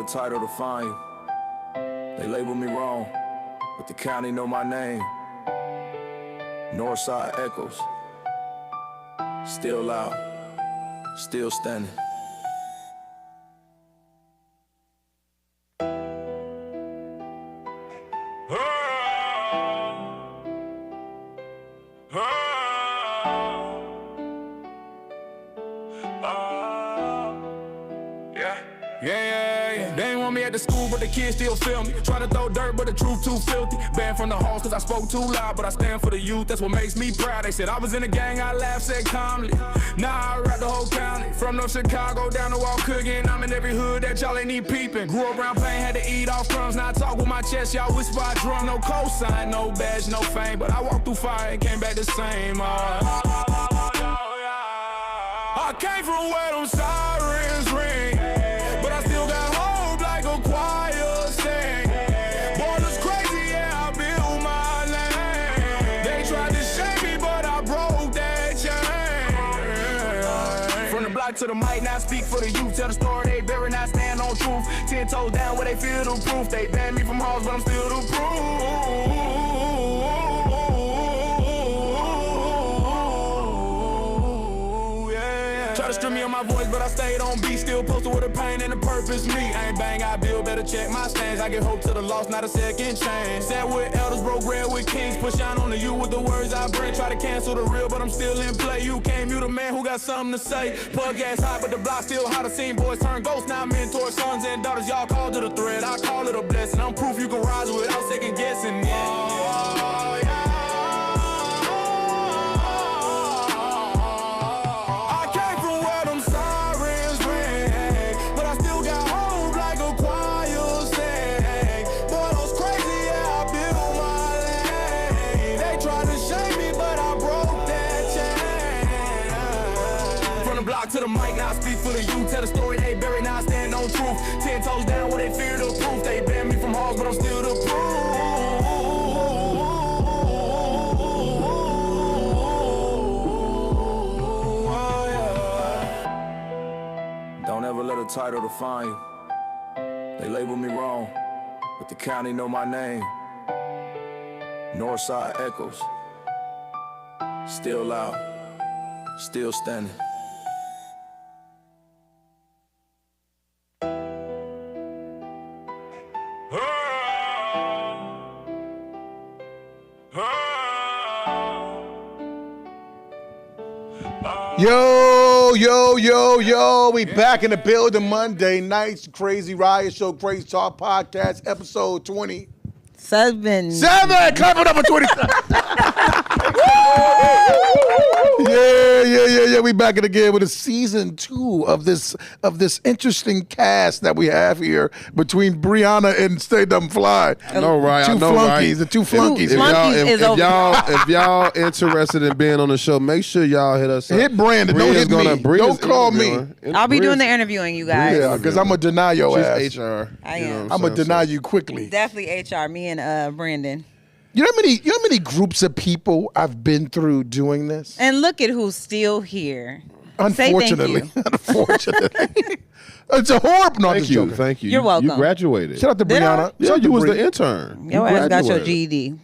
title to find you. They label me wrong, but the county know my name. Northside echoes, still loud, still standing. They ain't want me at the school, but the kids still feel me. Try to throw dirt, but the truth too filthy. Banned from the halls cause I spoke too loud, but I stand for the youth, that's what makes me proud. They said I was in the gang, I laughed, said calmly. Now I rap the whole county. From North Chicago down to Wall Cooking, I'm in every hood that y'all ain't need peeping. Grew up around pain, had to eat off crumbs. Now I talk with my chest, y'all whisper I drum. No cosign, no badge, no fame, but I walked through fire and came back the same. I came from where them sirens ring, but I still got hope like a choir sing. Borders crazy, yeah, I built my name. They tried to shame me, but I broke that chain. From the block to the mic, now I speak for the youth. Tell the story they bury, now stand on truth. 10 toes down where they feel the proof. They banned me from halls, but I'm still the proof. Try to strip me on my voice, but I stayed on beat. Still posted with a pain and a purpose. Me, I ain't bang, I build, better check my stands. I give hope to the lost, not a second chance. Sat with elders, broke bread with kings. Push shine on the you with the words I bring. Try to cancel the real, but I'm still in play. You came, you the man who got something to say. Plug gas hot, but the block still hot. I seen boys turn ghosts, now mentor sons and daughters. Y'all called to the thread, I call it a blessing. I'm proof you can rise without second guessing. Yeah. To the mic, now I speak for the youth. Tell the story they bury, now I stand on truth. 10 toes down where they fear the proof. They banned me from halls, but I'm still the proof. Don't ever let a title define you. They label me wrong, but the county know my name. Northside echoes, still loud, still standing. Yo, we back in the building Monday nights. Crazy Riot Show, Crazy Talk Podcast, episode 27. Clap it up for 27. Yeah. We back in again with a season 2 of this interesting cast that we have here between Brianna and Stay Dumb Fly. I know, right? The two flunkies. If y'all interested in being on the show, make sure y'all hit us up. Hit Brandon. Don't hit me. Don't call me. I'll be doing the interviewing, you guys. Yeah, because I'm going to deny your ass. She's HR. I am. I'm going to deny you quickly. Definitely HR. Me and Brandon. You know how many groups of people I've been through doing this? And look at who's still here. Unfortunately. It's a horrible. No, Thank you. You're welcome. You graduated. Shout out to Brianna. Yeah, you was the intern. Your ass got your GED.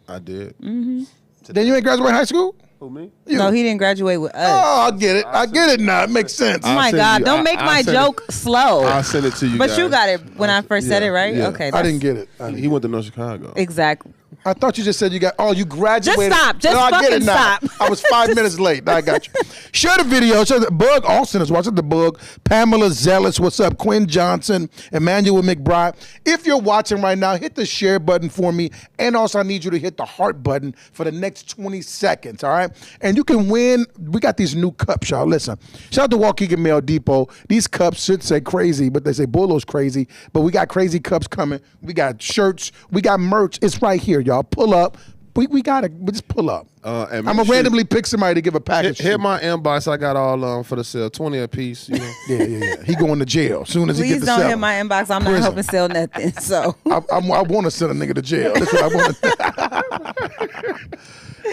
I did. Mm-hmm. Then you ain't graduate high school? Who, me? No, he didn't graduate with us. Oh, I get it. I get it now. It makes sense. Oh my God! Don't make my joke slow. I'll send it to you. But you got it when I first said it, right? Yeah. Okay. I didn't get it. He went to North Chicago. Exactly. I thought you just said you graduated. Just stop. Just I get fucking it now. stop. I was 5 minutes late. I got you. Share the video. Share the Bug Austin is watching the Bug. Pamela Zealous. What's up? Quinn Johnson. Emmanuel McBride. If you're watching right now, hit the share button for me. And also, I need you to hit the heart button for the next 20 seconds. All right? And you can win. We got these new cups, y'all. Listen. Shout out to Waukegan Mail Depot. These cups should say crazy, but they say Bullo's crazy. But we got crazy cups coming. We got shirts. We got merch. It's right here, y'all. Pull up. We got to just pull up. I'm going to randomly pick somebody to give a package. Hit my inbox. I got all for the sale. 20 a piece. You know? Yeah. He going to jail as soon as he Please gets to don't sell. hit my inbox. I'm not helping sell nothing. So I want to send a nigga to jail. That's what I want.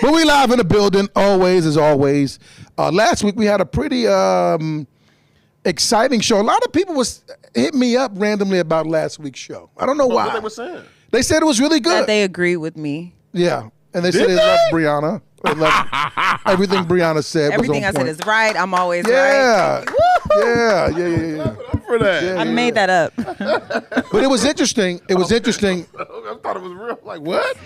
But we live in the building, always as always. Last week we had a pretty exciting show. A lot of people was hit me up randomly about last week's show. I don't know why. What they were saying? They said it was really good. That they agree with me. Yeah. And they said they loved Brianna. They loved everything Brianna said. Everything was I on said point. is right. I'm always Yeah. right. Yeah. For that. I made that up. But it was interesting. It was interesting. I thought it was real. Like, what?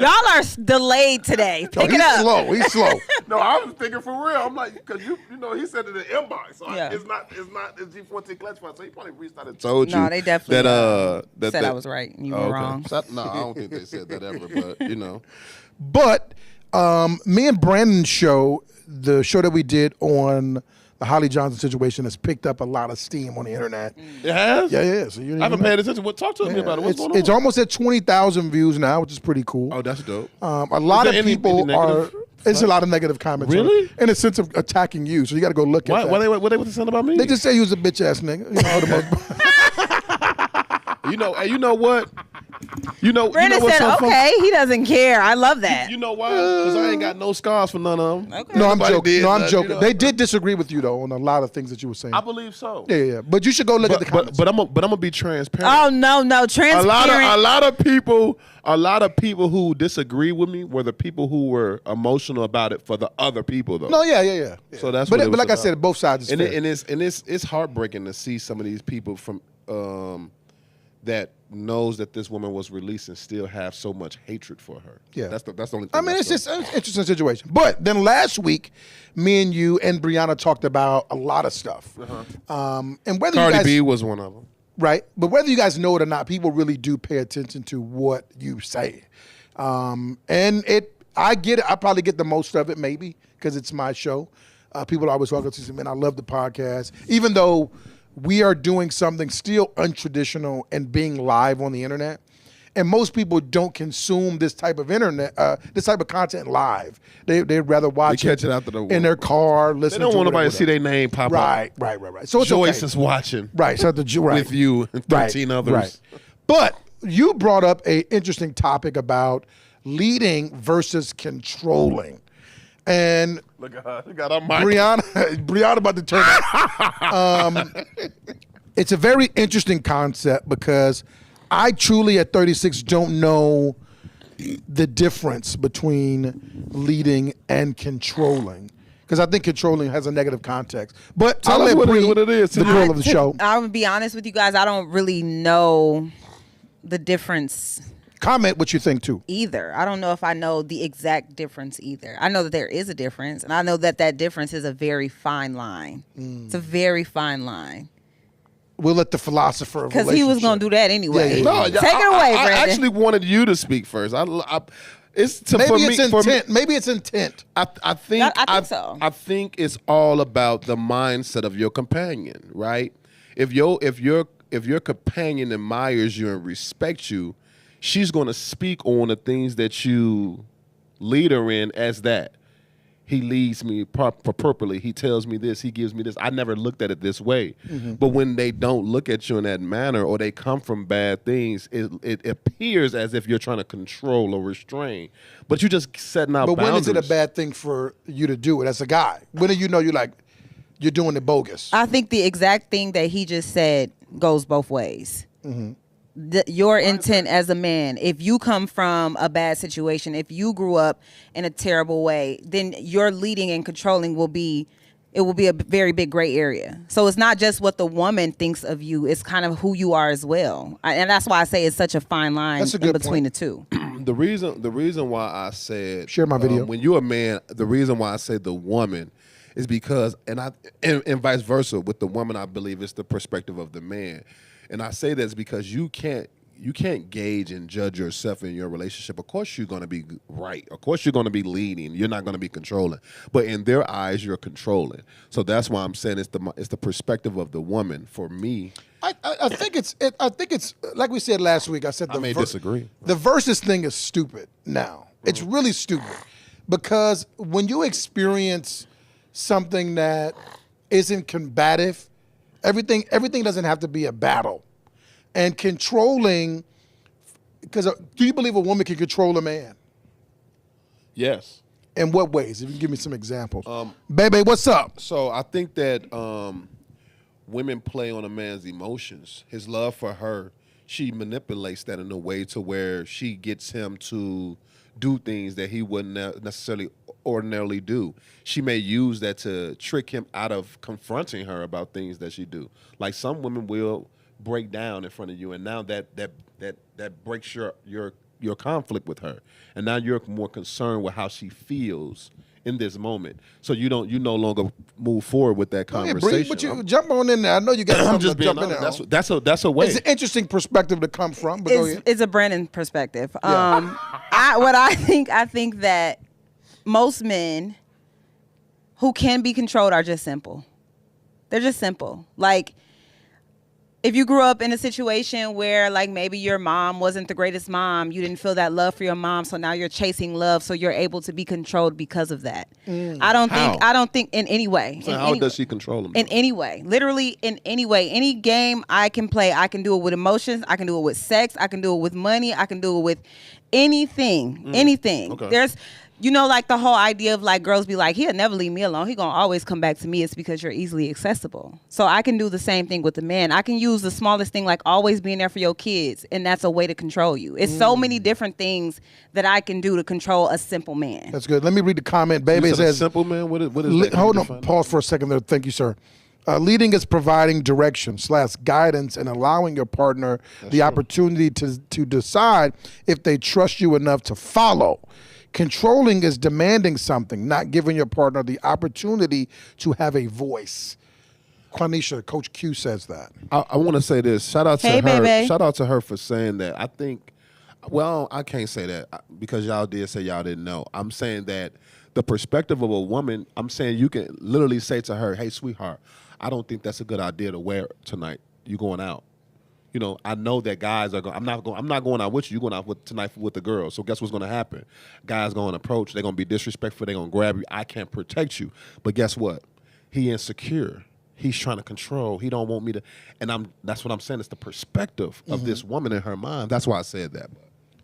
Y'all are delayed today. Pick it up. Slow. He's slow. No, I was thinking for real. I'm like, because you know, he said it in inbox. So Yeah. it's G14 clutch fund. So he probably reached out and told you. No, they definitely that said I was right and you were wrong. No, I don't think they said that ever, but you know. But me and Brandon's show, the show that we did on the Holly Johnson situation, has picked up a lot of steam on the internet. It has? Yeah. So you I haven't paid attention. Talk to me about it. What's going on? It's almost at 20,000 views now, which is pretty cool. Oh, that's dope. A lot of people are. It's a lot of negative comments. Really? In a sense of attacking you. So you got to go look at that. What they saying about me? They just say you was a bitch ass nigga. You know, and you know what? Brandon what's said, so funny? okay, he doesn't care. I love that. You know why? Because I ain't got no scars for none of them. Okay. No, I'm Nobody joking. did No, I'm nothing, joking. you know? They did disagree with you though on a lot of things that you were saying. I believe so. Yeah. But you should go look at the comments. But I'm gonna be transparent. Oh, no. Transparent. A lot of people who disagree with me were the people who were emotional about it for the other people though. No, yeah. So that's but what it was like I about. said, both sides is And fair. it's heartbreaking to see some of these people from that knows that this woman was released and still have so much hatred for her. Yeah. That's the only thing. I mean, it's just an interesting situation. But then last week, me and you and Brianna talked about a lot of stuff. And whether Cardi you guys, B was one of them. right? But whether you guys know it or not, people really do pay attention to what you say. And I get it. I probably get the most of it, maybe, because it's my show. People always walk up to me, man, I love the podcast. Even though we are doing something still untraditional and being live on the internet. And most people don't consume this type of this type of content live. They'd rather watch catch it after the in their car, listen They don't to want it or nobody to see whatever. their name pop up. Right. So it's Joyce okay. is watching. Right. So With you and 13 others. Right. But you brought up an interesting topic about leading versus controlling. And Look at her. She got her mic. Brianna about to turn it. It's a very interesting concept because I truly at 36 don't know the difference between leading and controlling. Because I think controlling has a negative context. But Tell I'll us let what it is. the girl of the show. I would be honest with you guys. I don't really know the difference Comment what you think too. either. I don't know if I know the exact difference either. I know that there is a difference, and I know that difference is a very fine line. It's a very fine line. We'll let the philosopher of Because he was going to do that anyway. Yeah. No, Take it away, I Brandon. actually wanted you to speak first. It's to, Maybe for it's me, for me, intent. Maybe it's intent. I think I think so. I think it's all about the mindset of your companion, right? If your companion admires you and respects you, she's going to speak on the things that you lead her in as that. He leads me purposely. He tells me this. He gives me this. I never looked at it this way. Mm-hmm. But when they don't look at you in that manner or they come from bad things, it appears as if you're trying to control or restrain. But you're just setting out But boundaries. when is it a bad thing for you to do it as a guy? When do you know you're doing it bogus? I think the exact thing that he just said goes both ways. Your intent as a man, if you come from a bad situation, if you grew up in a terrible way, then your leading and controlling will be a very big gray area. So it's not just what the woman thinks of you, it's kind of who you are as well. And that's why I say it's such a fine line That's a in good between point. the two. The reason why I said Share my video. when you're a man, the reason why I say the woman is because and vice versa with the woman, I believe it's the perspective of the man. And I say this because you can't gauge and judge yourself in your relationship. Of course you're going to be right. Of course you're going to be leading. You're not going to be controlling. But in their eyes, you're controlling. So that's why I'm saying it's the perspective of the woman. For me, I think it's like we said last week. I said I may disagree. The versus thing is stupid now. It's really stupid because when you experience something that isn't combative, everything doesn't have to be a battle. And controlling, because do you believe a woman can control a man? yes. In what ways? If you can give me some examples. Baby, what's up? So I think that women play on a man's emotions. His love for her, she manipulates that in a way to where she gets him to do things that he wouldn't necessarily ordinarily do. She may use that to trick him out of confronting her about things that she do. Like some women will break down in front of you, and now that breaks your conflict with her, and now you're more concerned with how she feels in this moment. So you no longer move forward with that conversation. But you jump on in there. I know you got something to jump in there. That's a way. It's an interesting perspective to come from. But It's a Brandon perspective. Yeah. I think that most men who can be controlled are just simple. They're just simple. Like, if you grew up in a situation where, like, maybe your mom wasn't the greatest mom, you didn't feel that love for your mom, so now you're chasing love, so you're able to be controlled because of that. I don't think in any way. So how does she control him? In any way. Literally in any way. Any game I can play, I can do it with emotions, I can do it with sex, I can do it with money, I can do it with anything. Anything. Okay. There's, you know, like the whole idea of like girls be like, he'll never leave me alone. He gonna always come back to me. It's because you're easily accessible. So I can do the same thing with the man. I can use the smallest thing, like always being there for your kids, and that's a way to control you. It's so many different things that I can do to control a simple man. That's good. Let me read the comment. Baby You said says, a simple man. What is that? hold on, pause for a second there. Thank you, sir. Leading is providing direction / guidance and allowing your partner the opportunity to decide if they trust you enough to follow. Controlling is demanding something, not giving your partner the opportunity to have a voice. Quanisha, Coach Q says that. I want to say this. Shout out to Hey, her. baby. Shout out to her for saying that. I think, well, I can't say that because y'all did say y'all didn't know. I'm saying that the perspective of a woman, I'm saying you can literally say to her, hey, sweetheart, I don't think that's a good idea to wear tonight. You going out. You know, I know that guys are going. I'm not going out with you. You're going out tonight with the girls. So guess what's going to happen? Guys going to approach. They're going to be disrespectful. They're going to grab you. I can't protect you. But guess what? He insecure. He's trying to control. He don't want me to. And that's what I'm saying. It's the perspective of this woman in her mind. That's why I said that.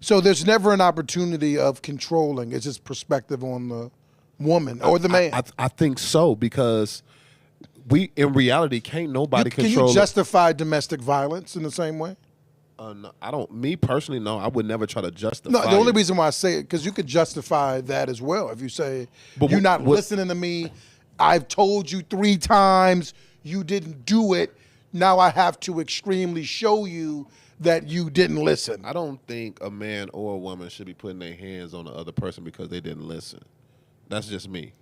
So there's never an opportunity of controlling. It's just perspective on the woman or the man. I think so because we, in reality, can't nobody control. Can you justify domestic violence in the same way? No, I don't. Me personally, no. I would never try to justify. No, the only reason why I say it, because you could justify that as well. If you say, you're not listening to me, I've told you 3 times, you didn't do it, now I have to extremely show you that you didn't listen. I don't think a man or a woman should be putting their hands on the other person because they didn't listen. That's just me.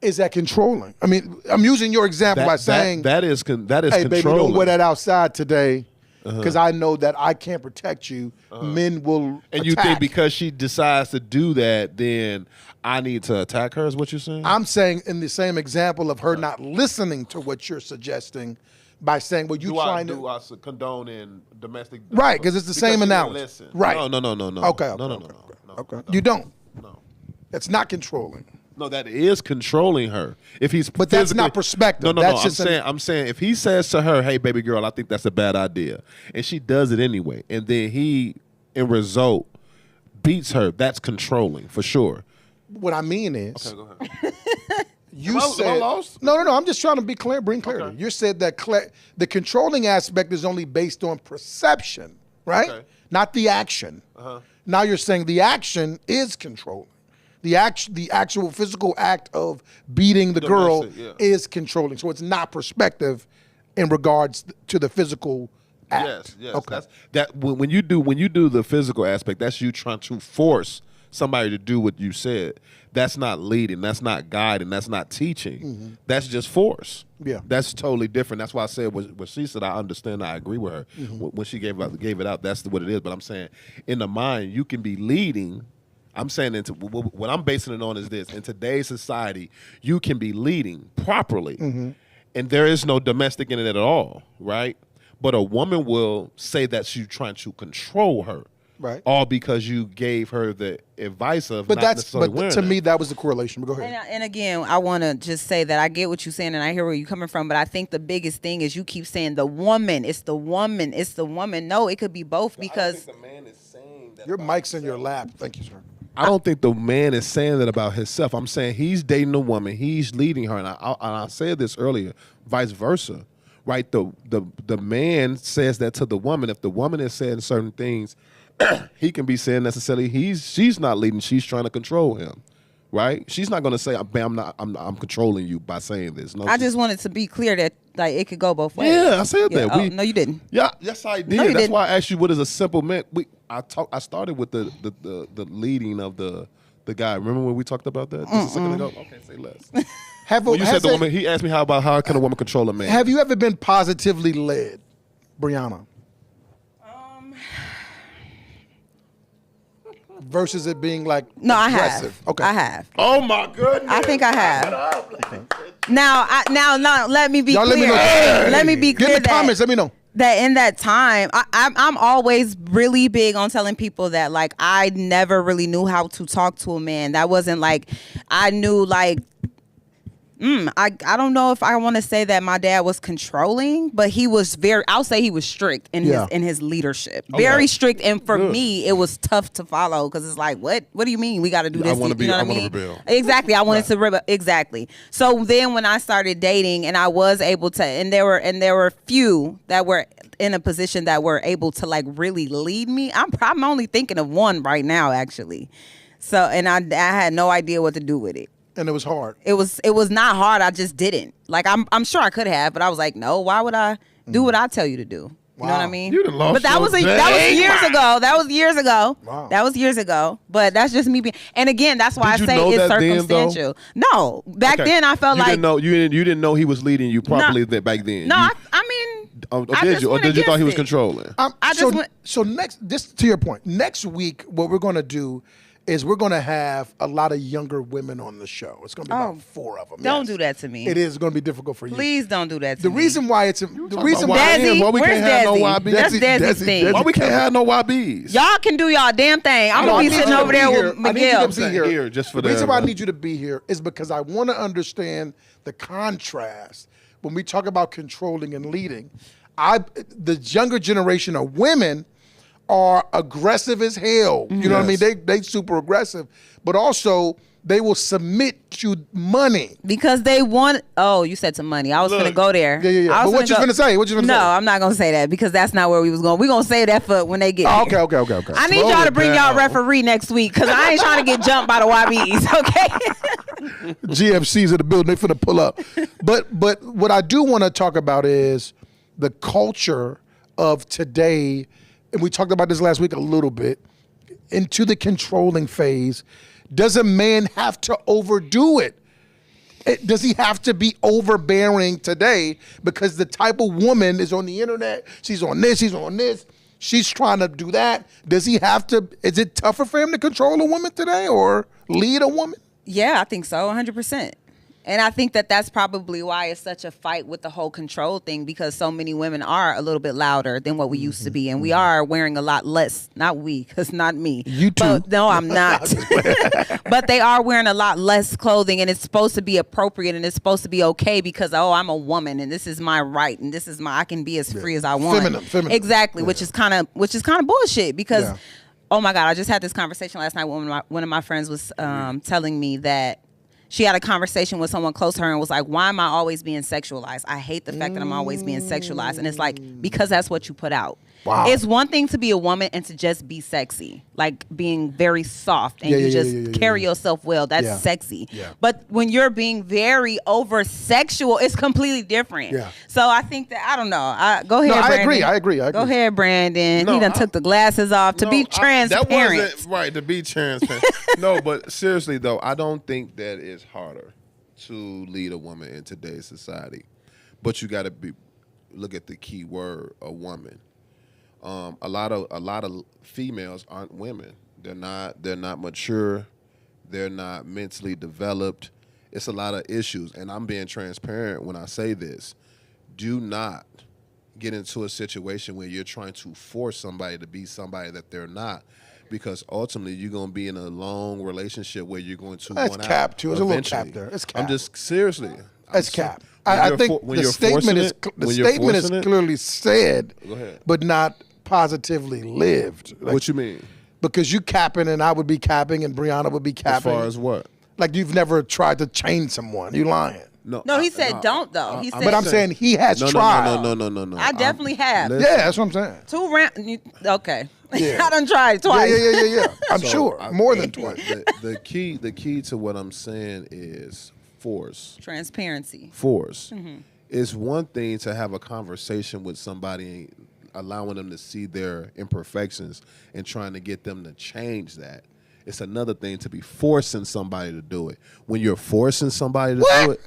Is that controlling? I mean, I'm using your example by saying that is hey, controlling. baby, don't wear that outside today because I know that I can't protect you. Men will And attack. you think because she decides to do that, then I need to attack her is what you're saying? I'm saying in the same example of her not listening to what you're suggesting by saying, well, you trying to... Do I condone in domestic... Right, because it's the same analogy. Listen. Right. No. Okay. No. You don't. No. It's not controlling. No, that is controlling her. If he's But that's not perspective. No. That's just I'm saying if he says to her, "Hey, baby girl, I think that's a bad idea," and she does it anyway, and then he, in result, beats her, that's controlling for sure. What I mean is, Okay, go ahead. you Am I said lost? No. I'm just trying to be clear, bring clarity. Okay. You said that the controlling aspect is only based on perception, right? Okay. Not the action. Now you're saying the action is controlling. The actual physical act of beating the girl is controlling. So it's not perspective in regards to the physical act. Yes. Okay. That's when you do the physical aspect, that's you trying to force somebody to do what you said. That's not leading. That's not guiding. That's not teaching. That's just force. Yeah. That's totally different. That's why I said what she said. I understand. I agree with her. When she gave it out, that's what it is. But I'm saying in the mind, you can be leading. I'm saying what I'm basing it on is this. In today's society, you can be leading properly, and there is no domestic in it at all, right? But a woman will say that you're trying to control her, Right. all because you gave her the advice of But not that's necessarily but wearing to it. me that was the correlation. But go ahead. And again, I want to just say that I get what you're saying and I hear where you're coming from, but I think the biggest thing is you keep saying the woman, it's the woman, it's the woman. No, it could be both because the man is saying that Your mic's in your lap. Thank you, sir. I don't think the man is saying that about himself. I'm saying he's dating a woman. He's leading her. And I said this earlier, vice versa. right? The man says that to the woman. If the woman is saying certain things, he can be saying necessarily she's not leading, she's trying to control him. Right? She's not going to say, I'm controlling you by saying this. No, I just wanted to be clear that like it could go both ways. Yeah, I said that. Oh, no, you didn't. Yeah, yes, I did. No, you That's didn't. why I asked you what is a simple man. I started with the leading of the guy. Remember when we talked about that just a second ago? Okay, say less. When you said the woman, he asked me how can a woman control a man? Have you ever been positively led, Brianna? Versus it being like No, aggressive. I have. Okay. I have. Oh my goodness! I think I have. Now, let me be Y'all clear. Let me be clear Get in the that, comments. Let me know. that in that time, I'm always really big on telling people that like I never really knew how to talk to a man. That wasn't like I knew like. I don't know if I want to say that my dad was controlling, but he was I'll say he was strict in his leadership. Very strict, and for me it was tough to follow because it's like, what do you mean we got to do this? I want to you know what I mean? rebel. Exactly. I wanted to rebel. Exactly. So then when I started dating and I was able to, and there were few that were in a position that were able to like really lead me. I'm only thinking of one right now actually. So, and I had no idea what to do with it. And it was hard. It was not hard. I just didn't. Like I'm sure I could have, but I was like, no. Why would I do what I tell you to do? You know what I mean? You done lost but that was your years ago. That was years ago. Wow. That was years ago. But that's just me being. And again, that's why Did I you say know it's that then, circumstantial. No, back Okay. then I felt you like didn't know you didn't know he was leading you properly back then. no. You- I mean, I did just you? Or went did you thought he was against it. controlling? I just went. So next, this to your point. Next week, what we're going to do is we're going to have a lot of younger women on the show. It's going to be about 4 of them. Don't do that to me. It is going to be difficult for you. Please don't do that to The me. reason why it's the reason why- why Desi, why we where's can't have no Desi? YBs? That's Desi's thing. Why we can't have no YBs? Y'all can do y'all damn thing. I'm No, I gonna be need sitting you to over be there here. with I need you Miguel. to be here. Here, just for the reason the- why I need you to be here is because I want to understand the contrast when we talk about controlling and leading. The younger generation of women are aggressive as hell. You know what I mean? Yes. They super aggressive, but also they will submit to money. Because they want. Oh, you said some money. I was gonna go there. Yeah. I was But what you go- finna say? What you finna no, say? I'm not gonna say that because that's not where we was going. We gonna say that for when they get. Oh, here. okay. I need Slow y'all to it bring y'all down. referee next week because I ain't trying to get jumped by the YBs. Okay. GFC's in the building. They finna pull up. But what I do want to talk about is the culture of today, and we talked about this last week a little bit, into the controlling phase. Does a man have to overdo it? Does he have to be overbearing today? Because the type of woman is on the internet. She's on this, she's on this. She's trying to do that. Does he have to? Is it tougher for him to control a woman today or lead a woman? Yeah, I think so, 100%. And I think that that's probably why it's such a fight with the whole control thing, because so many women are a little bit louder than what we used to be. And we are wearing a lot less, not we, because not me. You too. But, no, I'm not. But they are wearing a lot less clothing, and it's supposed to be appropriate, and it's supposed to be okay because, oh, I'm a woman, and this is my right, and this is I can be as free as I want. Feminine. Exactly, Yeah. which is kind of bullshit because, Yeah. oh my God, I just had this conversation last night when one of my friends was telling me that she had a conversation with someone close to her and was like, why am I always being sexualized? I hate the fact that I'm always being sexualized. And it's like, because that's what you put out. Wow. It's one thing to be a woman and to just be sexy, like being very soft and carry yourself well. That's sexy. Yeah. But when you're being very over sexual, it's completely different. Yeah. So I think that, I don't know. Go ahead, No, Brandon. I agree. Go ahead, Brandon. No, he done took the glasses off to be transparent. That wasn't right to be transparent. No, but seriously though, I don't think that it's harder to lead a woman in today's society. But you got to look at the key word, a woman. A lot of females aren't women. They're not mature. They're not mentally developed. It's a lot of issues, and I'm being transparent when I say this. Do not get into a situation where you're trying to force somebody to be somebody that they're not, because ultimately you're going to be in a long relationship where you're going to That's run cap out too. There's a little eventually. cap there. It's cap. I'm just seriously. That's cap. I think the statement is clearly said, Go ahead. but not positively lived. Like, What you mean? because you capping and I would be capping and Brianna would be capping. As far as what? Like you've never tried to change someone. You lying. No, No, he said don't though. He said, But I'm saying he has tried. No. I definitely have. listen. Yeah, that's what I'm saying. 2 rounds. Okay. Yeah. I done tried it Yeah, twice. yeah. I'm So, sure more than twice. The key to what I'm saying is force. Transparency. Force. It's one thing to have a conversation with somebody, allowing them to see their imperfections and trying to get them to change that. It's another thing to be forcing somebody to do it. When you're forcing somebody to do it.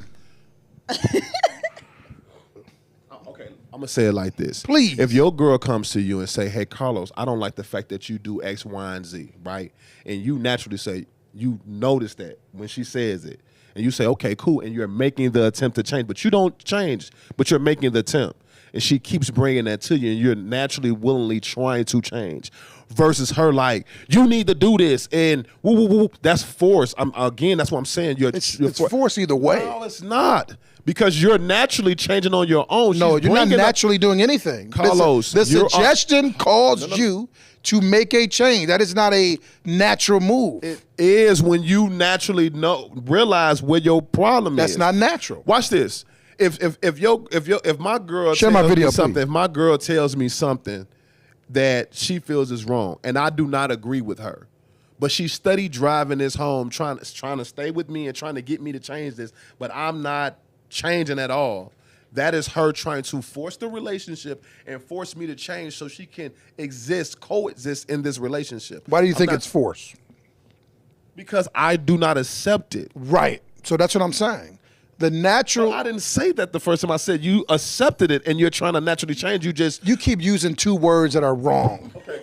Okay, I'm gonna say it like this. Please. If your girl comes to you and say, "Hey, Carlos, I don't like the fact that you do X, Y, and Z," right? And you naturally say, you notice that when she says it, and you say, "Okay, cool," and you're making the attempt to change, but you don't change, but you're making the attempt, and she keeps bringing that to you, and you're naturally, willingly trying to change. Versus her like, you need to do this, and woo, woo, woo. That's force. Again, that's what I'm saying. It's force either way. No, it's not. Because you're naturally changing on your own. No, She's you're not bringing up- naturally doing anything. Carlos, the you're- suggestion caused you to make a change. That is not a natural move. It is when you naturally realize where your problem That's is. not natural. Watch this. If my girl Share tells my me video, something, please. if my girl tells me something that she feels is wrong, and I do not agree with her, but she studied driving this home, trying to stay with me and trying to get me to change this, but I'm not changing at all. That is her trying to force the relationship and force me to change so she can coexist in this relationship. Why do you think it's force? Because I do not accept it. Right. So that's what I'm saying. The natural. I didn't say that the first time. I said you accepted it and you're trying to naturally change. You keep using two words that are wrong. Okay.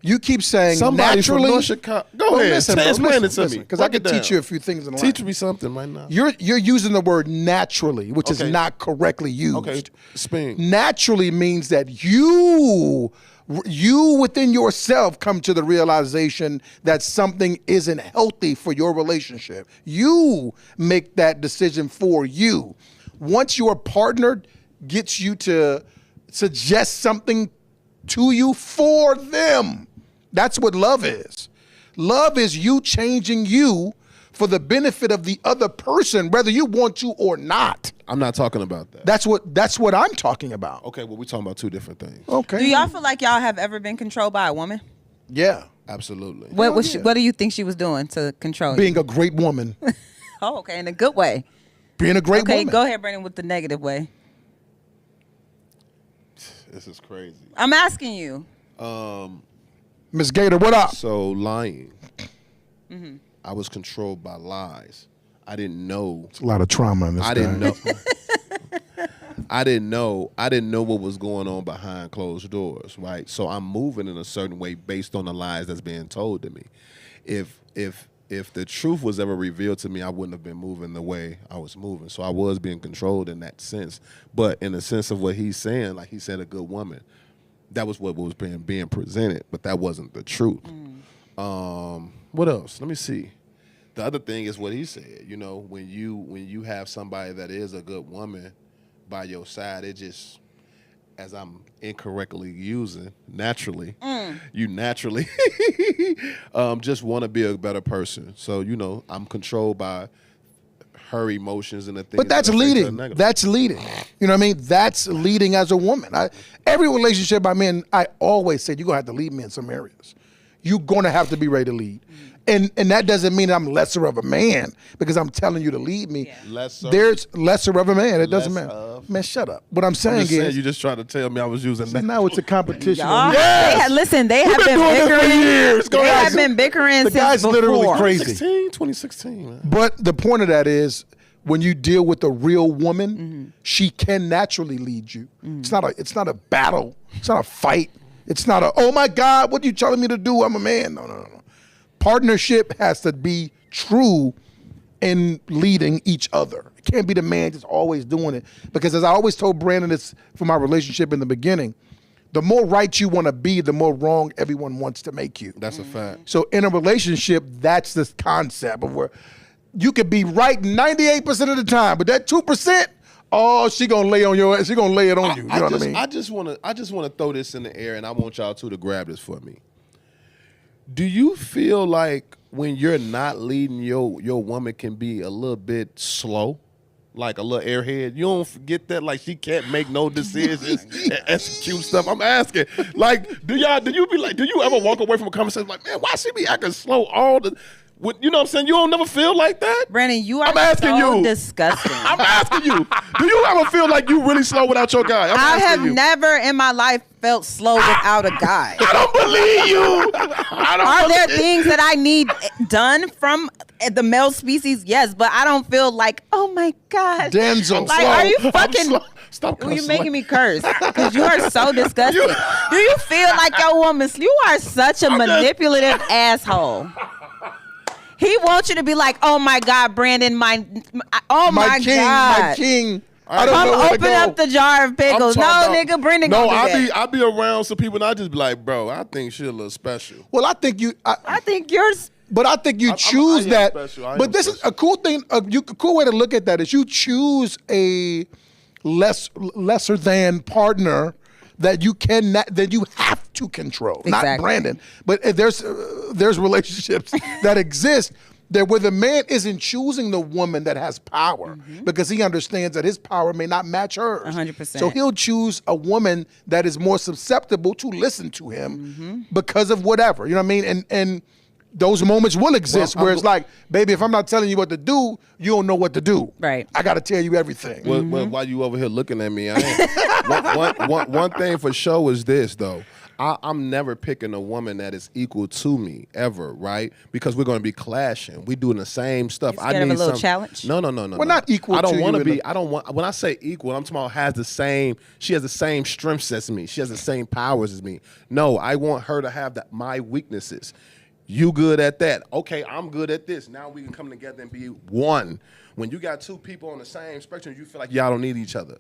You keep saying Somebody naturally. from North Chicago. Go ahead. Explain it to me. Because I Break can it teach down. you a few things in life. Teach me something right now. You're using the word naturally, which is Okay. not correctly used. Okay. Spin. Naturally means that you within yourself come to the realization that something isn't healthy for your relationship. You make that decision for you. Once your partner gets you to suggest something to you for them, that's what love is. Love is you changing you for the benefit of the other person, whether you want to or not. I'm not talking about that. That's what I'm talking about. Okay, well, we're talking about two different things. Okay. Do y'all feel like y'all have ever been controlled by a woman? Yeah. Absolutely. What was yeah. what do you think she was doing to control you? Being a great woman. Oh, okay, in a good way. Being a great Okay, woman. go ahead, Brandon, with the negative way. This is crazy. I'm asking you. Miss Gator, what up? So lying. I was controlled by lies. I didn't know. It's a lot of trauma in this I guy. didn't know. I didn't know what was going on behind closed doors, right? So I'm moving in a certain way based on the lies that's being told to me. If the truth was ever revealed to me, I wouldn't have been moving the way I was moving. So I was being controlled in that sense. But in the sense of what he's saying, like he said, a good woman, that was what was being presented, but that wasn't the truth. What else? Let me see. The other thing is what he said. You know, when you have somebody that is a good woman by your side, it just, as I'm incorrectly using, naturally, you naturally just want to be a better person. So, you know, I'm controlled by her emotions and the things. But that's that affect her leading. negatively. That's leading. You know what I mean? That's leading as a woman. Every relationship I'm in, I always said, you're going to have to lead me in some areas. You're going to have to be ready to lead. And that doesn't mean I'm lesser of a man because I'm telling you to lead me. Yeah. Lesser? There's lesser of a man. It doesn't Less matter. of? Man, shut up. What I'm I'm saying just saying, is, you just tried to tell me I was using that. now it's a competition. Y'all, Yes! they have been doing this for bickering. years. Go They ahead. have been bickering The since guy's literally before. crazy. 2016, man. But the point of that is, when you deal with a real woman, she can naturally lead you. It's not a battle. It's not a fight. It's not a, oh my God, what are you telling me to do? I'm a man. No. Partnership has to be true in leading each other. It can't be the man just always doing it. Because as I always told Brandon this for my relationship in the beginning, the more right you want to be, the more wrong everyone wants to make you. That's a fact. So in a relationship, that's the concept of where you could be right 98% of the time, but that 2%, oh, she gonna lay on your ass. She gonna lay it on you. You know what I mean? I just want to throw this in the air, and I want y'all two to grab this for me. Do you feel like when you're not leading, your woman can be a little bit slow? like a little airhead? You don't forget that, like, she can't make no decisions and execute stuff. I'm asking, like, do you ever walk away from a conversation like, man, why she be acting slow all the? You know what I'm saying? You don't never feel like that? Brandon, you are so disgusting. I'm asking you. Do you ever feel like you really slow without your guy? I have never in my life felt slow without a guy. I don't believe you. Are there things that I need done from the male species? Yes, but I don't feel like, oh my God. Denzel. Like, are you fucking... Stop cussing. You're making me curse because you are so disgusting. Do you feel like your woman? You are such a manipulative asshole. He wants you to be like, oh my God, Brandon, my king, God. my king. I don't know where to open go. up the jar of pickles. No, nigga, Brandon gonna do that. I be around some people and I just be like, bro, I think she a little special. Well, I think you. I think yours. But I think you choose that. But this is a cool thing. A cool way to look at that is you choose a lesser than partner that you cannot, that you have to control. Exactly. Not Brandon, but there's relationships that exist that where the man isn't choosing the woman that has power because he understands that his power may not match hers. 100%. So he'll choose a woman that is more susceptible to listen to him because of whatever. You know what I mean? And those moments will exist where it's like, baby, if I'm not telling you what to do, you don't know what to do. Right. I got to tell you everything. Well, while you over here looking at me, one thing for sure is this, though. I'm never picking a woman that is equal to me, ever, right? Because we're going to be clashing. We doing the same stuff. You scared of a little challenge? No. We're not equal I don't to want you to be. I don't want. When I say equal, I'm talking about she has the same strengths as me. She has the same powers as me. No, I want her to have my weaknesses. You good at that. Okay, I'm good at this. Now we can come together and be one. When you got two people on the same spectrum, you feel like y'all don't need each other.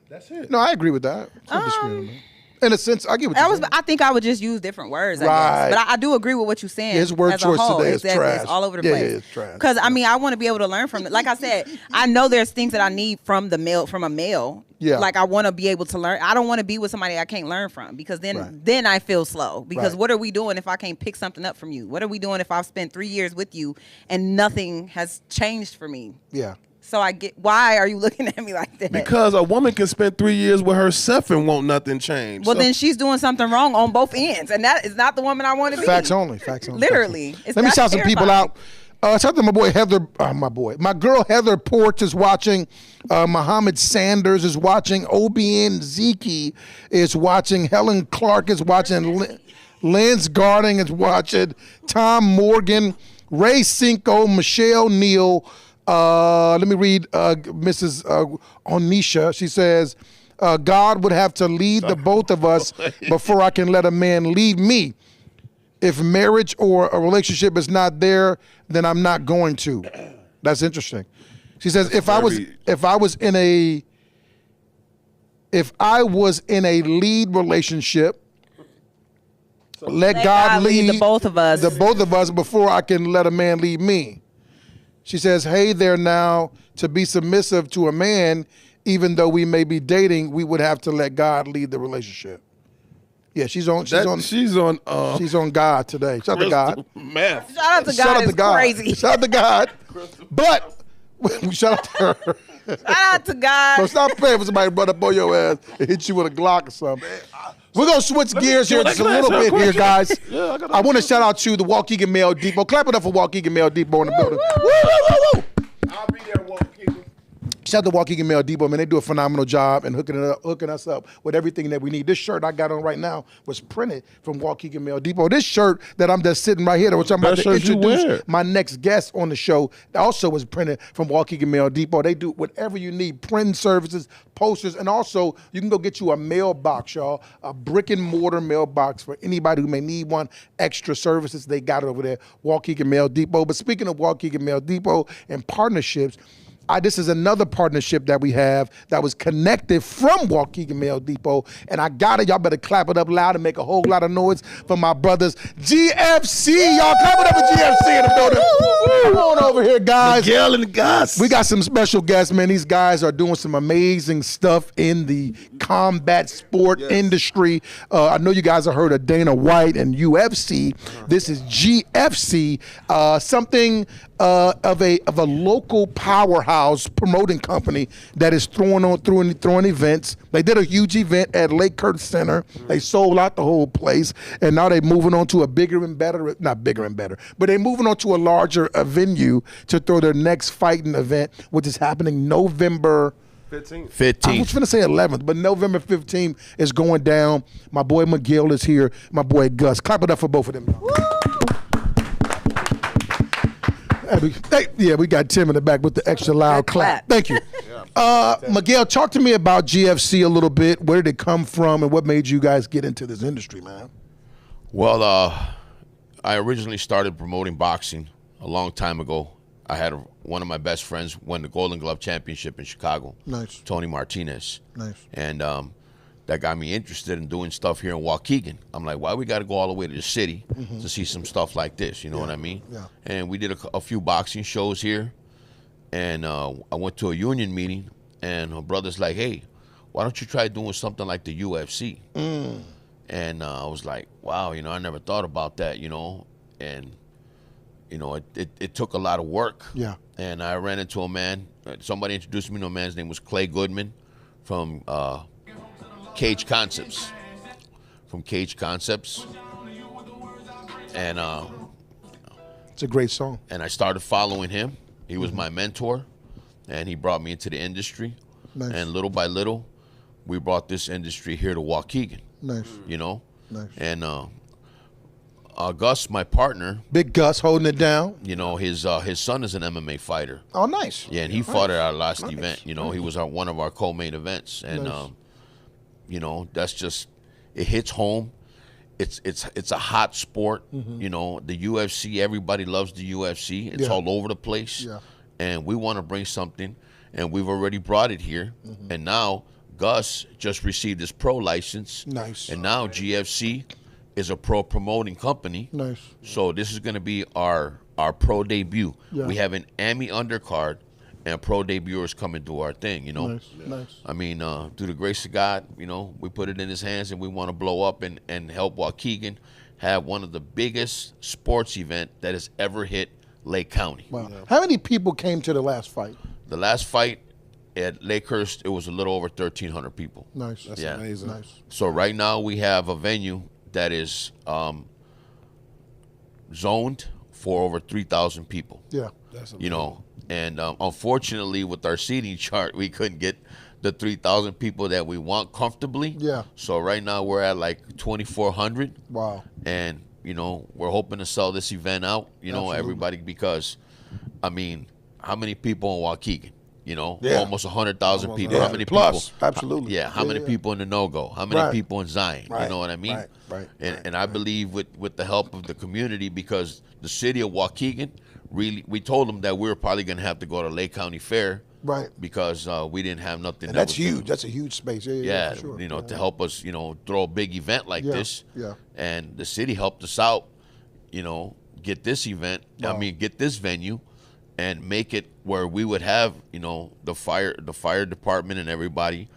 That's it. No, I agree with that. I disagree with that. In a sense, I get what you're saying. I think I would just use different words, I guess. But I do agree with what you're saying. His word choice today is trash. It's all over the place. Yeah, it's trash. Because, I mean, I want to be able to learn from it. Like I said, I know there's things that I need from a male. Yeah. Like, I want to be able to learn. I don't want to be with somebody I can't learn from because then I feel slow. Because what are we doing if I can't pick something up from you? What are we doing if I've spent 3 years with you and nothing has changed for me? Yeah. So why are you looking at me like that? Because a woman can spend 3 years with herself and won't nothing change. Well, then she's doing something wrong on both ends, and that is not the woman I want to be. Facts only. Literally. Let me shout some people out. Shout out to my boy Heather. My girl Heather Porch is watching. Muhammad Sanders is watching. OBN Zeke is watching. Helen Clark is watching. Lance Garding is watching. Tom Morgan, Ray Cinco, Michelle Neal. Let me read Mrs. Onisha. She says, God would have to lead the both of us before I can let a man lead me. If marriage or a relationship is not there, then I'm not going to. That's interesting. She says, if I was in a lead relationship, let God lead the both of us. The both of us before I can let a man lead me. She says, hey there now, to be submissive to a man, even though we may be dating, we would have to let God lead the relationship. Yeah, she's on God today. Shout out to God. Math. Shout out to God. It's crazy. Shout out to God. But shout out to her. Shout out to God. So stop playing for somebody to run up on your ass and hit you with a Glock or something. We're going to switch gears here just a little bit here, guys. I want to shout out to the Waukegan Mail Depot. Clap it up for Waukegan Mail Depot in the building. Woo! I'll be there, Waukegan. Shout out to Waukegan Mail Depot, man. They do a phenomenal job in hooking us up with everything that we need. This shirt I got on right now was printed from Waukegan Mail Depot. This shirt that I'm just sitting right here, which I'm about to introduce my next guest on the show, also was printed from Waukegan Mail Depot. They do whatever you need, printing services, posters, and also you can go get you a mailbox, y'all, a brick and mortar mailbox for anybody who may need one. Extra services, they got it over there, Waukegan Mail Depot. But speaking of Waukegan Mail Depot and partnerships, this is another partnership that we have that was connected from Waukegan Mail Depot, and I got it. Y'all better clap it up loud and make a whole lot of noise for my brothers, GFC. Y'all clap it up for GFC in the building. Come on over here, guys. Miguel and Gus. We got some special guests, man. These guys are doing some amazing stuff in the combat sport industry. I know you guys have heard of Dana White and UFC. This is GFC, something of a local powerhouse promoting company that is throwing events. They did a huge event at Lakehurst Center. They sold out the whole place, and now they're moving on to a bigger and better, not bigger and better, but they're moving on to a larger venue to throw their next fighting event, which is happening November 15th. I was going to say 11th, but November 15th is going down. My boy McGill is here. My boy Gus. Clap it up for both of them. Hey, we got Tim in the back with the extra loud clap. Thank you. Miguel, talk to me about GFC a little bit. Where did it come from, and what made you guys get into this industry, man? Well, I originally started promoting boxing a long time ago. I had one of my best friends won the Golden Glove Championship in Chicago. Nice. Tony Martinez. Nice. And that got me interested in doing stuff here in Waukegan. I'm like, why we got to go all the way to the city to see some stuff like this? You know what I mean? Yeah. And we did a few boxing shows here. And I went to a union meeting, and her brother's like, hey, why don't you try doing something like the UFC? And I was like, wow, I never thought about that, And it took a lot of work. Yeah. And I ran into a man. Somebody introduced me to a man's name was Clay Goodman from Cage Concepts. And It's a great song. and I started following him. He was my mentor, and he brought me into the industry. Nice. And little by little, we brought this industry here to Waukegan. Nice. Nice. And Gus, my partner, Big Gus holding it down. his son is an MMA fighter. Oh, nice. Yeah, and he fought at our last Nice. event. He was one of our co-main events, and Nice. that's just it hits home. It's a hot sport. The UFC, everybody loves the UFC. It's Yeah. all over the place, Yeah. and we want to bring something, and we've already brought it here, and now Gus just received his pro license. Nice. And now GFC is a pro promoting company. Nice. So this is going to be our pro debut. Yeah. We have an Emmy undercard and pro debuters coming to our thing, Nice. Nice. I mean, through the grace of God, we put it in his hands, and we want to blow up and help Waukegan have one of the biggest sports event that has ever hit Lake County. Wow. How many people came to the last fight? The last fight at Lakehurst, it was a little over 1,300 people. Nice. That's Yeah. amazing. Nice. So right now we have a venue that is zoned for over 3,000 people. Yeah. That's And unfortunately with our seating chart, we couldn't get the 3,000 people that we want comfortably. Yeah. So right now we're at like 2,400. Wow. And, we're hoping to sell this event out, Absolutely. everybody, because, I mean, how many people in Waukegan? Yeah. Almost 100,000 people. Yeah. How many Plus, people? absolutely. Yeah. How many Yeah. people in the no-go? How many Right. people in Zion? Right. You know what I mean? Right. And I believe with the help of the community, because the city of Waukegan, we told them that we were probably going to have to go to Lake County Fair. Right. Because we didn't have nothing. And that that's was huge. That's a huge space. yeah, for sure. to help us, throw a big event like Yeah, this. yeah. And the city helped us out, get this event. Wow. Get this venue, and make it where we would have, the fire department and everybody,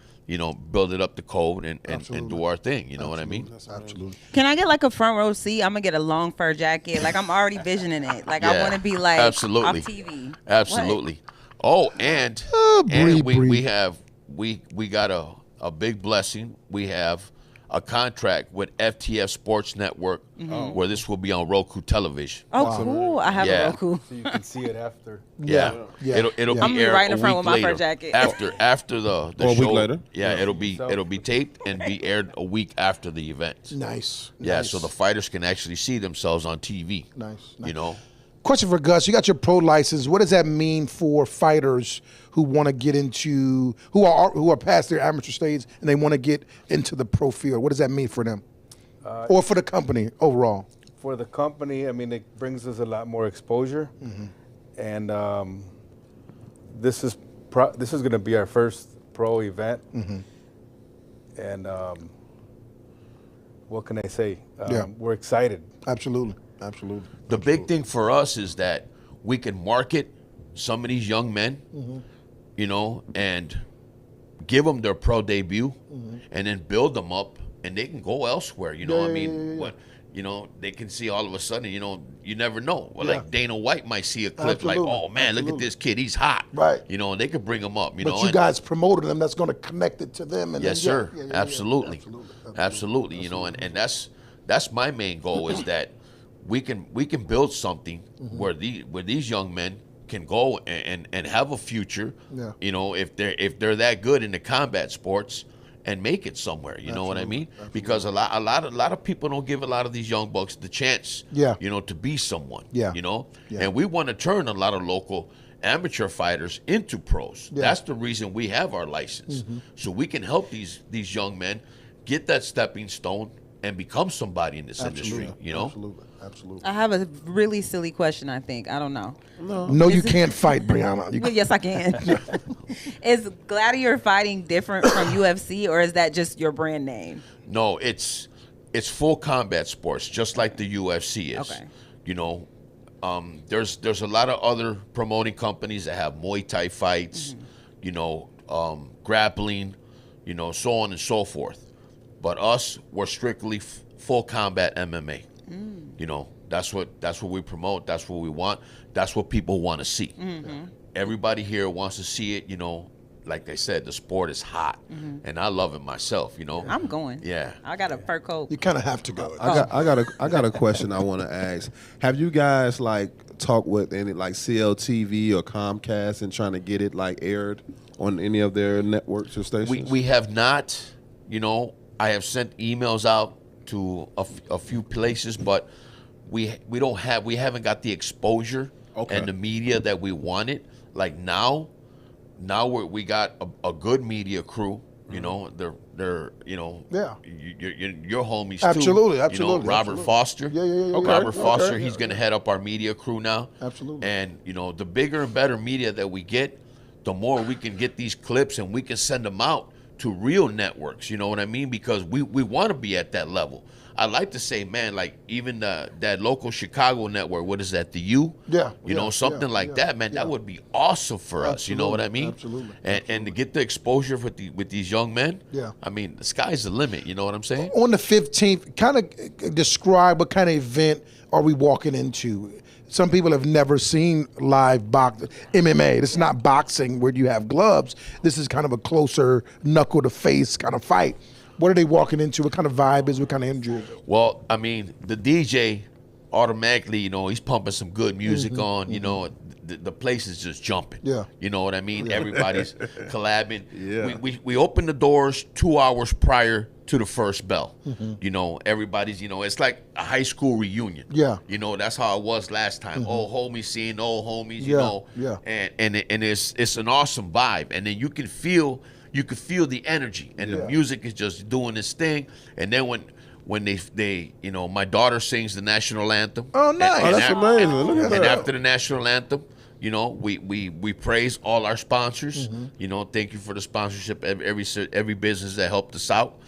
build it up to code and do our thing. You know what I mean? That's absolutely. Can I get like a front row seat? I'm gonna get a long fur jacket. Like I'm already visioning it. Like I Yeah, want to be like absolutely. off TV. Absolutely. Oh, and Bree. we got a big blessing. We have a contract with FTF Sports Network where this will be on Roku television. Oh, cool! I have Yeah. a Roku. So you can see it after. Yeah. Yeah. It'll Yeah. be I'm gonna be aired right in the a front week with my fur later. jacket. After the Or a show. week later? Yeah, it'll be taped and be aired a week after the event. Nice. Yeah, Nice. so the fighters can actually see themselves on TV. Nice. Question for Gus. You got your pro license. What does that mean for fighters who want to get into, who are past their amateur stage and they want to get into the pro field? What does that mean for them? Or for the company overall? For the company, I mean, it brings us a lot more exposure, and this is going to be our first pro event, and what can I say? We're excited. Absolutely. Absolutely. The big thing for us is that we can market some of these young men, and give them their pro debut, and then build them up, and they can go elsewhere. You know, what I mean, you know, they can see all of a sudden, you know, you never know. Well, Yeah. like Dana White might see a clip Absolutely. like, oh man, look at Absolutely. this kid, he's hot. Right. You know, and they could bring him up, you But know. you and- guys promoted them. That's going to connect it to them. And Yes, then, sir. yeah. Absolutely. Absolutely. You know, and that's my main goal is that we can build something where these young men can go and have a future. Yeah. You know, if they're that good in the combat sports and make it somewhere. You know what I mean? Because a lot of people don't give a lot of these young bucks the chance. Yeah. You know, to be someone. Yeah. You know, Yeah. and we want to turn a lot of local amateur fighters into pros. Yeah. That's the reason we have our license, so we can help these young men get that stepping stone and become somebody in this industry. You know, Absolutely. I have a really silly question. I think I don't know. No, you can't fight, Brianna. You Well, yes, I can. Is gladiator fighting different from UFC, or is that just your brand name? no, it's full combat sports, just like the UFC is. Okay. You know, there's a lot of other promoting companies that have Muay Thai fights, you know, grappling, you know, so on and so forth. But us, we're strictly full combat MMA. You know, that's what we promote. That's what we want. That's what people want to see. Everybody here wants to see it. You know, like I said, the sport is hot, and I love it myself. You know, I'm going. Yeah. I got a fur coat. You kind of have to go. I got a question I want to ask. Have you guys like talked with any like CLTV or Comcast and trying to get it like aired on any of their networks or stations? we have not. You know, I have sent emails out to a few places, but we haven't got the exposure and the media that we wanted. Like now we got a good media crew. You know, they're you know, your homies too. Absolutely, You know, Robert absolutely. Foster. Yeah. Okay, Robert Foster, okay, he's going to head up our media crew now. Absolutely. And you know, the bigger and better media that we get, the more we can get these clips and we can send them out to real networks. You know what I mean? Because we want to be at that level. I like to say, man, like even that local Chicago network, what is that, the U? Yeah, You know, something like that, man, that would be awesome for us. You know what I mean? Absolutely. And to get the exposure with these young men, Yeah. I mean, the sky's the limit. You know what I'm saying? On the 15th, kind of describe what kind of event are we walking into? Some people have never seen live MMA. This is not boxing where you have gloves. This is kind of a closer knuckle to face kind of fight. What are they walking into? What kind of vibe is? What kind of energy is it? Well, I mean, the DJ automatically, you know, he's pumping some good music on. You know, the place is just jumping. Yeah. You know what I mean? Everybody's collabing. Yeah. We open the doors 2 hours prior to the first bell. You know, everybody's, you know, it's like a high school reunion. Yeah. You know, that's how it was last time. Old homies seeing old homies, you Yeah, know. yeah. And it's an awesome vibe. And then you can feel the energy, and the music is just doing its thing. And then when they you know, my daughter sings the national anthem. Oh, nice. Oh, that's amazing. Look at And that. after the national anthem, you know, we praise all our sponsors. You know, thank you for the sponsorship, every business that helped us out.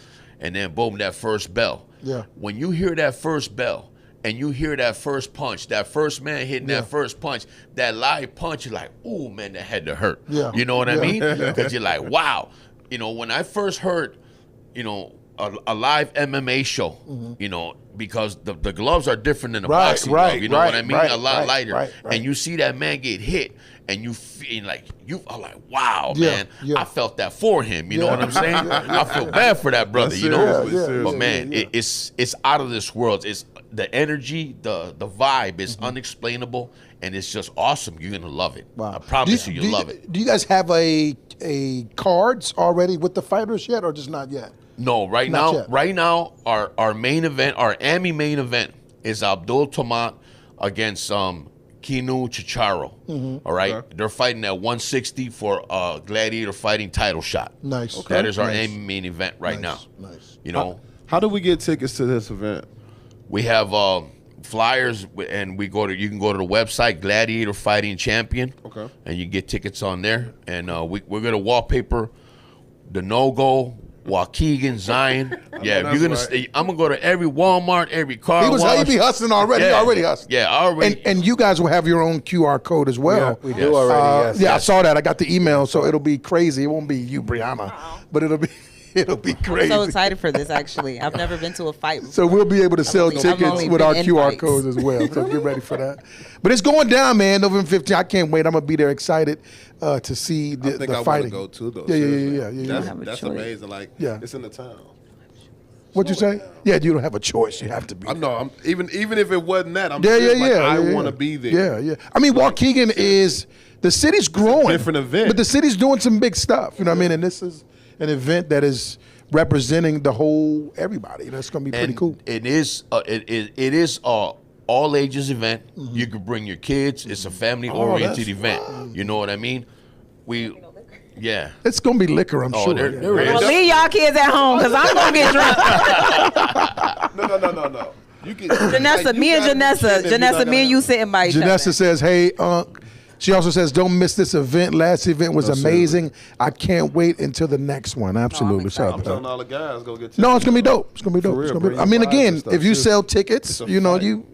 And then boom, that first bell. Yeah. When you hear that first bell and you hear that first punch, that first man hitting that first punch, that live punch, you're like, ooh, man, that had to hurt. Yeah. You know what I mean? Because you're like, wow. You know, when I first heard, you know, a live MMA show, you know, because the gloves are different than a Right, boxing right, glove. You know right, what I mean? right, a lot right, lighter. right. And you see that man get hit, and you feel like I'm like, wow, Yeah, man, yeah. I felt that for him. You know what I'm saying? I feel bad for that brother. That's You know, serious, seriously. but man, it's out of this world. It's the energy, the vibe is unexplainable, and it's just awesome. You're gonna love it. Wow. I promise you'll love it. Do you guys have a cards already with the fighters yet, or just not yet? No, Not yet. right now, our main event, our AMI main event is Abdul Tomat against Kinu Chicharo. All right, Okay. they're fighting at 160 for a gladiator fighting title shot. Nice. Okay. That is our Nice. AMI main event right now. Nice. You know, How do we get tickets to this event? we have flyers, and you can go to the website Gladiator Fighting Champion. Okay. And you get tickets on there, and we're gonna wallpaper the no-go. Waukegan, Zion. Yeah, that's you're gonna. right. I'm gonna go to every Walmart, every car He wash. be hustling already. He Yeah. already hustling. Yeah, already. And you guys will have your own QR code as well. We do already. Yes. Yeah, I saw that. I got the email, so it'll be crazy. It won't be you, Brianna, but it'll be. It'll be crazy. So excited for this, actually. I've never been to a fight before. So we'll be able to sell I've tickets only with been our in QR fights. codes as well. So get ready for that. But it's going down, man. November 15th. I can't wait. I'm gonna be there excited to see I think the I want to fighting. go too, though. Yeah. seriously. don't have a That's choice. amazing. Like, Yeah. it's in the town. What you say? Yeah, you don't have a choice. You have to be. I know. Even if it wasn't that, I'm Yeah, still yeah, like, yeah. I yeah, want to yeah. be there. Yeah. I mean, Waukegan is the city's growing. different event. But the city's doing some big stuff. You know what I mean? And this is an event that is representing the whole everybody. That's going to be pretty And cool. It is all ages event. You can bring your kids. It's a family oriented event. You know what I mean? Yeah. It's going to be liquor, I'm sure. there Well, is. leave y'all kids at home because I'm going to get drunk. No. You can, Janessa, me and Janessa, me and you sitting by each Janessa other. says, hey, she also says, don't miss this event. Last event was amazing. I can't wait until the next one. Absolutely. excited. I'm telling all the guys, go get tickets. No, it's going to be dope. It's going to be dope. For It's real, gonna be, bring I mean, your wives and again, stuff, if you too. sell tickets, It's a you know, fight. you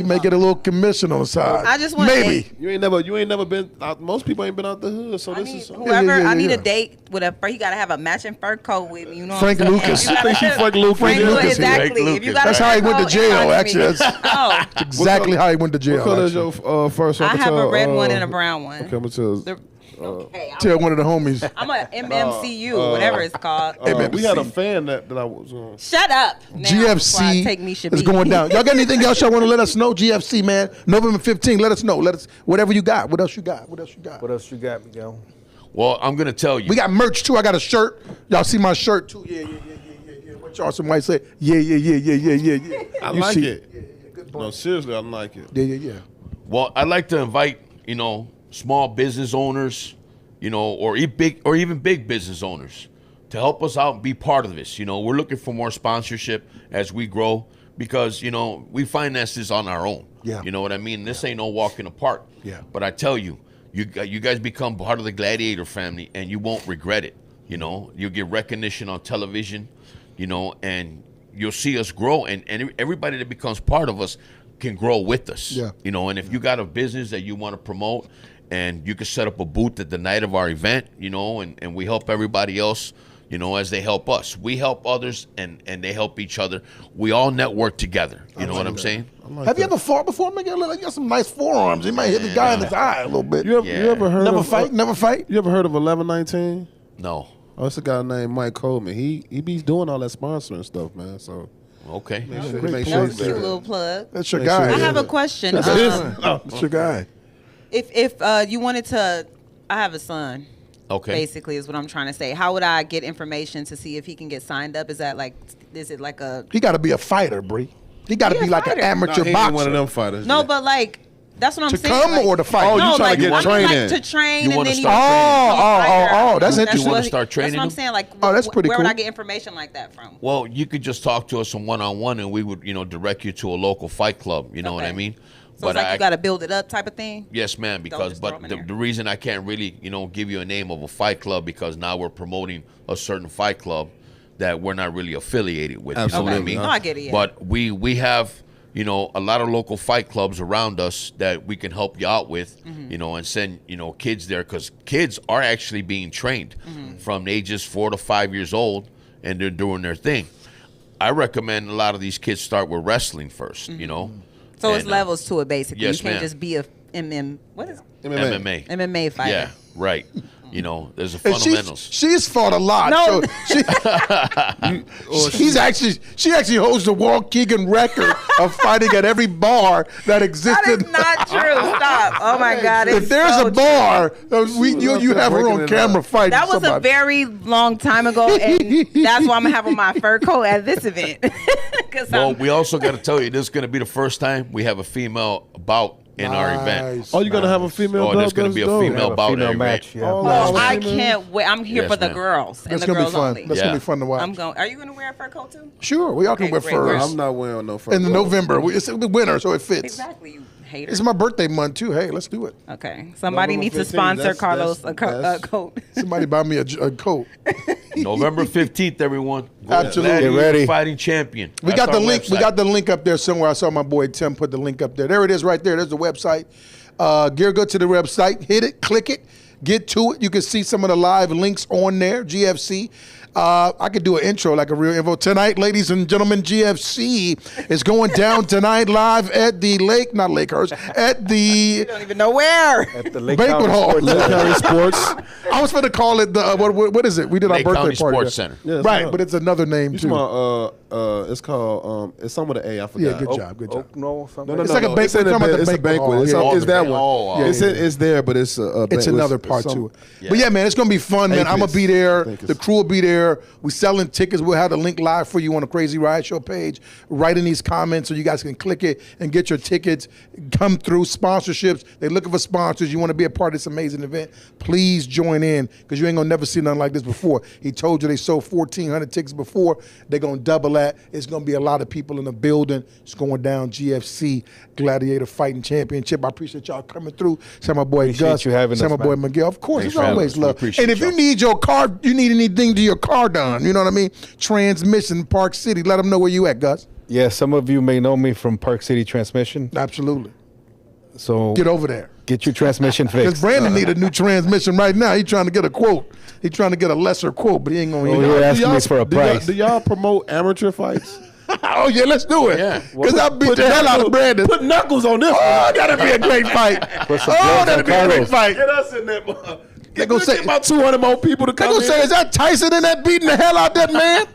may get a little commission on the side. I just want Maybe. You ain't never been out. Most people ain't been out the hood, so this is. Whoever, yeah, I need yeah. a date with a fur. He got to have a matching fur coat with me. You know Frank what I'm Lucas. saying? I think she Frank Lucas. Frank Lucas Lucas, here. exactly. Frank If you Lucas. got That's a how he fur went to coat, jail, invite me. actually. That's Oh, exactly how he went to jail. What color is actually. your first? I have a red one and a brown one. Okay, I'm gonna tell. The- okay, Tell one of the homies. I'm a MMCU, whatever it's called. We had a fan that I was on. Shut up. Now, before I GFC take me is Shabby. going down. Y'all got anything else y'all want to let us know? GFC, man. November 15th. Let us know. Let us whatever you got. What else you got? What else you got, Miguel? Well, I'm gonna tell you. We got merch too. I got a shirt. Y'all see my shirt too? Yeah. What y'all some white say? Yeah. I You like see- it. No, seriously, I like it. Yeah. Well, I'd like to invite, small business owners, or even big business owners to help us out and be part of this. We're looking for more sponsorship as we grow because, we finance this on our own. Yeah. You know what I mean? This ain't no walk in the park. Yeah. But I tell you, you guys become part of the Gladiator family and you won't regret it. You'll get recognition on television, and you'll see us grow and everybody that becomes part of us can grow with us. Yeah. And if you got a business that you want to promote and you can set up a booth at the night of our event, and we help everybody else, as they help us. We help others and they help each other. We all network together. You know what I'm saying? Have you ever fought before, Miguel? You got some nice forearms. You might hit the guy in his eye a little bit. You ever heard Never of fight? Never fight? You ever heard of 1119? No. Oh, it's a guy named Mike Coleman. He be doing all that sponsoring stuff, man. So Okay. make sure great make plug sure That's a cute little plug. That's your Make guy. sure I you- have a question. That's your guy. If you wanted to, I have a son. Okay. Basically, is what I'm trying to say. How would I get information to see if he can get signed up? Is it like a He got to be a fighter, Bree. He got to He be a like an fighter. amateur he ain't boxer. one of them fighters. no? yeah. But like that's what I'm To saying. come like, or to fight? Oh, you no, trying like to get I mean, like training. to train You and wanna then he start become a training? fighter. Oh, that's That's interesting. You wanna what- start training That's what I'm him? saying. Like, Oh, that's pretty where would cool. I get information like that from? Well, you could just talk to us on one-on-one and we would, direct you to a local fight club. You know what I Okay. mean? So it's like you got to build it up, type of thing. Yes, ma'am. Because just throw 'em but in there. the reason I can't really, give you a name of a fight club because now we're promoting a certain fight club that we're not really affiliated with. You know what I Absolutely. mean? No, I get it, yeah. But we have, a lot of local fight clubs around us that we can help you out with, Mm-hmm. and send, kids there because kids are actually being trained Mm-hmm. from ages 4 to 5 years old and they're doing their thing. I recommend a lot of these kids start with wrestling first, Mm-hmm. So it's And, levels to it, basically. yes, you can't ma'am. just be a what is MMA. MMA. MMA fighter. Yeah, right. There's the And fundamentals. she's fought a lot. No. So she actually holds the Waukegan record of fighting at every bar that That existed. is not true. Stop. Oh my God. If it's there's so a bar, you have her breaking on it camera up. fighting That was a somebody. very long time ago, and that's why I'm gonna have on my fur coat at this event. 'Cause Well, we also got to tell you, this is going to be the first time we have a female bout in our event. Nice. Oh, you gonna have a female? Oh, there's going gonna to be a female Have a bout female every match, yeah. Oh, Nice. I can't wait. I'm here Yes, for the ma'am. girls and That's the gonna be girls fun. only. That's Yeah. gonna be fun to watch. I'm going. Are you gonna wear a fur coat too? Sure, we all can Okay, wear great, furs. great. I'm not wearing no fur. In November, it's the winter, so it fits. Exactly, you hater. It's my birthday month too. Hey, let's do it. Okay, somebody November needs to 15th, sponsor that's- Carlos that's- a coat. Somebody buy me a coat. November 15th, everyone. Absolutely. Gladiator Get ready. Fighting champion. We That's got the our link. We website. got the link up there somewhere. I saw my boy Tim put the link up there. There it is, right there. There's the website. Go to the website, hit it, click it, get to it. You can see some of the live links on there. GFC. I could do an intro like a real info. Tonight, ladies and gentlemen, GFC is going down tonight live at the Lake, not Lakehurst, at the I don't even know where. At the Lake Banquet County Hall. Sports Lake Center. County Sports. I was going to call it the, what is it? We did Lake our birthday County party. Sports Center. Yeah, it's Right, not- but it's another name You too. talking about, it's called, it's something with an A, I forgot. Yeah, good job, good job. No, something. No, It's like a banquet. It's, in We're talking about the it's a banquet hall. banquet. It's, Yeah. it's that one. Oh, yeah, yeah. It's there, but it's It's another part to it. Yeah. But yeah, man, it's gonna be fun, man. I'm gonna be there. I think The it's- crew will be there. We selling tickets. We'll have the link live for you on the Crazy Riot Show page. Right in these comments so you guys can click it and get your tickets. Come through sponsorships. They're looking for sponsors. You want to be a part of this amazing event? Please join in because you ain't gonna never see nothing like this before. He told you they sold 1,400 tickets before. They're gonna double that. It's gonna be a lot of people in the building. It's going down. GFC Gladiator Fighting Championship. I appreciate y'all coming through. Say my boy Appreciate Gus. you having say us, my boy man. Miguel. Of course, Thanks it's for having always us. We love. appreciate And if you y'all. need your car, you need anything to your car done, you know what I mean? Transmission, Park City. Let them know where you at, Gus. Yeah, some of you may know me from Park City Transmission. Absolutely. So Get over there. get your transmission Because fixed. Brandon need a new transmission right now. He trying to get a quote. He trying to get a lesser quote, but he ain't gonna. Oh, you're asking me for a price. Do y'all promote amateur fights? Oh yeah, let's do it. Yeah. Because I beat the hell out of Brandon. Put knuckles on this Oh, that'd be a great fight. Put some Oh, gloves that'd on be a great Carlos. fight. Get us in that. They gonna say about 200 more people to They come gonna in. say, is that Tyson in that beating the hell out that man?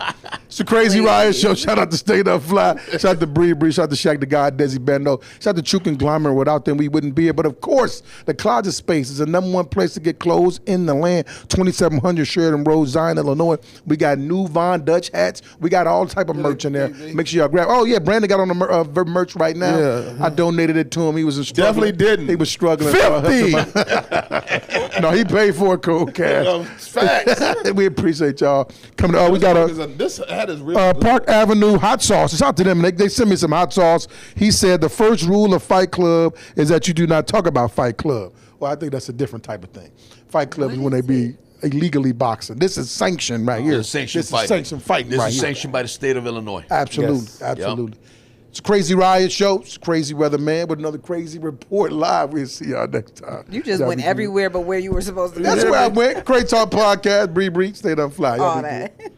It's a Crazy Riot Show. Shout out to Stay Up Fly. Shout out to Bree. Shout out to Shaq the God, Desi Bendo. Shout out to True Conglomerate. Without them, we wouldn't be here. But of course, the Closet Space is the #1 place to get clothes in the land. 2700 Sheridan Rd, Zion, Illinois. We got new Von Dutch hats. We got all type of merch in there. Make sure y'all grab. Oh yeah, Brandon got on the merch right now. Yeah. I donated it to him. He was struggling. Definitely didn't. He was struggling. 50. No, he paid for it, cool cash. Facts. We appreciate y'all coming. Oh, we got This hat is really Park Avenue hot sauce. It's out to them. They sent me some hot sauce. He said the first rule of Fight Club is that you do not talk about Fight Club. Well, I think that's a different type of thing. Fight Club is when they be illegally boxing. This is sanctioned right here. This is sanctioned This fighting. is sanctioned fighting This right is here. sanctioned by the state of Illinois. Absolutely, Yes. absolutely. It's a Crazy Riot Show. It's Crazy Weather Man with another crazy report live. We'll see y'all next time. You just Y'all went be good. everywhere but where you were supposed to be. That's where I went. Great Talk Podcast. Bree, Stay Up Fly. Y'all All be good. that.